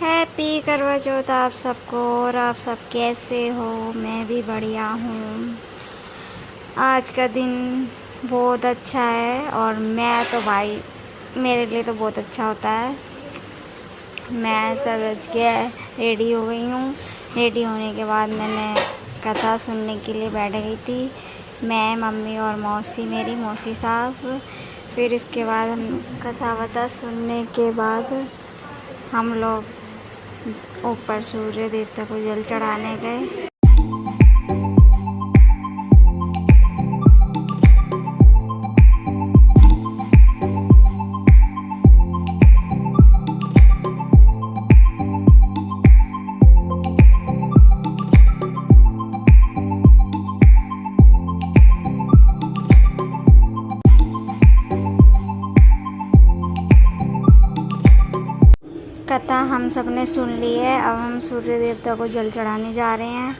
Happy करवा चौथ आप सबको। और आप सब कैसे हो? मैं भी बढ़िया हूँ। आज का दिन बहुत अच्छा है और मैं तो भाई मेरे लिए तो बहुत अच्छा होता है। मैं सज के रेडी हो गई हूँ। रेडी होने के बाद मैंने कथा सुनने के लिए बैठ गई थी, मैं, मम्मी और मौसी, मेरी मौसी सास। फिर इसके बाद हम कथा वथा सुनने के बाद हम लोग ऊपर सूर्य देवता को जल चढ़ाने गए। कथा हम सब ने सुन ली है। अब हम सूर्य देवता को जल चढ़ाने जा रहे हैं।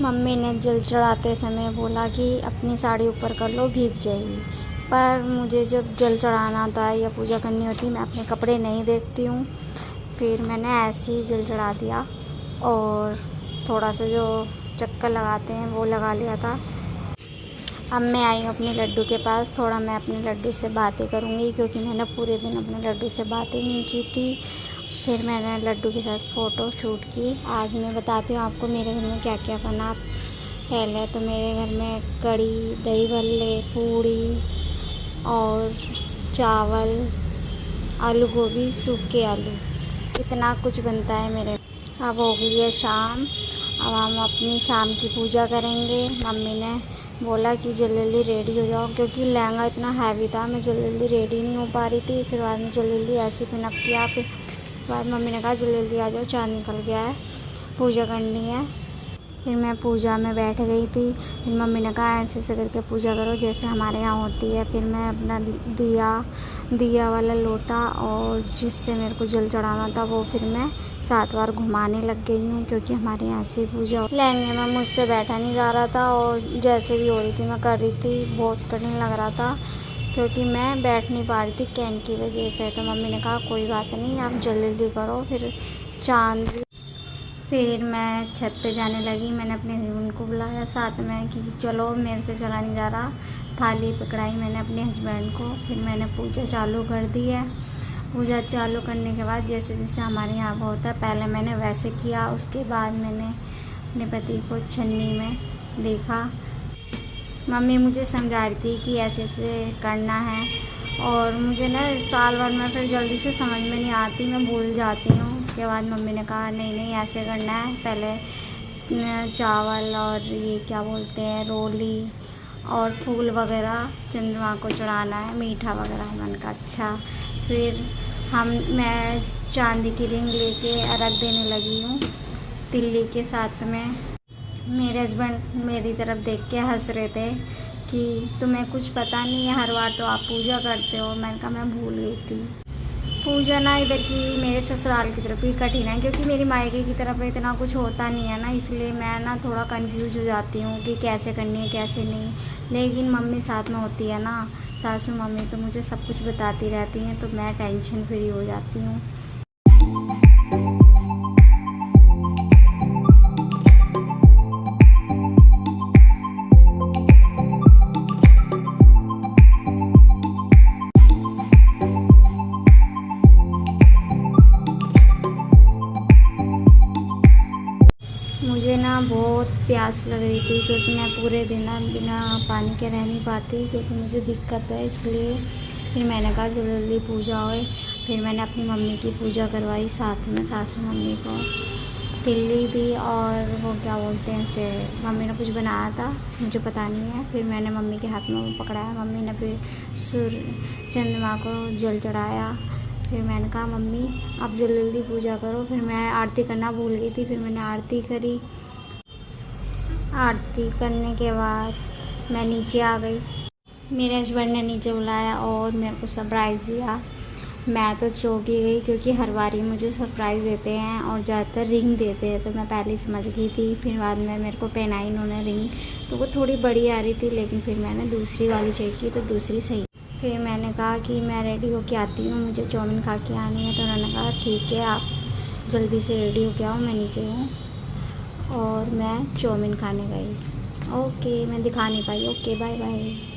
मम्मी ने जल चढ़ाते समय बोला कि अपनी साड़ी ऊपर कर लो, भीग जाएगी। पर मुझे जब जल चढ़ाना था या पूजा करनी होती, मैं अपने कपड़े नहीं देखती हूँ। फिर मैंने ऐसे ही जल चढ़ा दिया और थोड़ा सा जो चक्कर लगाते हैं वो लगा लिया था। अब मैं आई हूँ अपने लड्डू के पास। थोड़ा मैं अपने लड्डू से बातें करूँगी क्योंकि मैंने पूरे दिन अपने लड्डू से बातें नहीं की थी। फिर मैंने लड्डू के साथ फ़ोटो शूट की। आज मैं बताती हूँ आपको मेरे घर में क्या क्या बना। पहले तो मेरे घर में कढ़ी, दही भल्ले, पूड़ी और चावल, आलू गोभी, सूखे आलू, इतना कुछ बनता है मेरे। अब हो गई है शाम। अब हम अपनी शाम की पूजा करेंगे। मम्मी ने बोला कि जल्दी रेडी हो जाओ क्योंकि लहंगा इतना हैवी था, मैं जल्दी रेडी नहीं हो पा रही थी। फिर बाद में जल्दी ऐसे पिन अप किया। फिर बाद मम्मी ने कहा जल्दी आ जाओ, चाँद निकल गया है, पूजा करनी है। फिर मैं पूजा में बैठ गई थी। फिर मम्मी ने कहा ऐसे ऐसे करके पूजा करो जैसे हमारे यहाँ होती है। फिर मैं अपना दिया वाला लोटा और जिससे मेरे को जल चढ़ाना था वो फिर मैं 7 बार घुमाने लग गई हूँ क्योंकि हमारे यहाँ से पूजा। लहंगे में मुझसे बैठा नहीं जा रहा था और जैसे भी हो रही थी मैं कर रही थी, बहुत कठिन लग रहा था क्योंकि मैं बैठ नहीं पा रही थी कैन की वजह से। तो मम्मी ने कहा कोई बात नहीं, आप जल्दी करो। फिर चाँद। फिर मैं छत पे जाने लगी। मैंने अपने हस्बैंड को बुलाया साथ में कि चलो, मेरे से चला नहीं जा रहा। थाली पकड़ाई मैंने अपने हस्बैंड को। फिर मैंने पूजा चालू कर दी है। पूजा चालू करने के बाद जैसे जैसे हमारे यहाँ पर होता है पहले मैंने वैसे किया। उसके बाद मैंने अपने पति को छन्नी में देखा। मम्मी मुझे समझा रही थी कि ऐसे ऐसे करना है और मुझे ना साल भर में फिर जल्दी से समझ में नहीं आती, मैं भूल जाती हूँ। उसके बाद मम्मी ने कहा नहीं नहीं ऐसे करना है, पहले चावल और ये क्या बोलते हैं रोली और फूल वगैरह चंद्रमा को चढ़ाना है, मीठा वगैरह। मैंने कहा अच्छा। फिर मैं चांदी की रिंग लेके अर्घ देने लगी हूँ तिल्ली के साथ में। मेरे हस्बैंड मेरी तरफ देख के हंस रहे थे कि तुम्हें कुछ पता नहीं है, हर बार तो आप पूजा करते हो। मैंने कहा मैं भूल गई थी। पूजा ना इधर की मेरे ससुराल की तरफ ही कठिन है क्योंकि मेरी मायके की तरफ इतना कुछ होता नहीं है ना, इसलिए मैं ना थोड़ा कंफ्यूज हो जाती हूँ कि कैसे करनी है कैसे नहीं। लेकिन मम्मी साथ में होती है ना, सासू मम्मी, तो मुझे सब कुछ बताती रहती हैं तो मैं टेंशन फ्री हो जाती हूँ। मुझे ना बहुत प्यास लग रही थी क्योंकि मैं पूरे दिन बिना पानी के रह नहीं पाती क्योंकि मुझे दिक्कत है, इसलिए फिर मैंने कहा जल्दी पूजा होए। फिर मैंने अपनी मम्मी की पूजा करवाई, साथ में सासू मम्मी को तिल्ली दी और वो क्या बोलते हैं उसे, मम्मी ने कुछ बनाया था मुझे पता नहीं है। फिर मैंने मम्मी के हाथ में वो पकड़ाया, मम्मी ने फिर चंद्रमा को जल चढ़ाया। फिर मैंने कहा मम्मी आप जल्दी पूजा करो। फिर मैं आरती करना भूल गई थी, फिर मैंने आरती करी। आरती करने के बाद मैं नीचे आ गई। मेरे हस्बैंड ने नीचे बुलाया और मेरे को सरप्राइज़ दिया। मैं तो चौंक ही गई क्योंकि हर बार ही मुझे सरप्राइज़ देते हैं और ज़्यादातर रिंग देते हैं, तो मैं पहले ही समझ गई थी। फिर बाद में मेरे को पहनाई इन्होंने रिंग, तो वो थोड़ी बड़ी आ रही थी, लेकिन फिर मैंने दूसरी वाली चेक की तो दूसरी सही। फिर मैंने कहा कि मैं रेडी होके आती हूँ, मुझे चाउमीन खा के आनी है, तो उन्होंने कहा ठीक है आप जल्दी से रेडी होके आओ, मैं नीचे हूँ। और मैं चाउमीन खाने गई। ओके, मैं दिखा नहीं पाई। Okay, bye bye.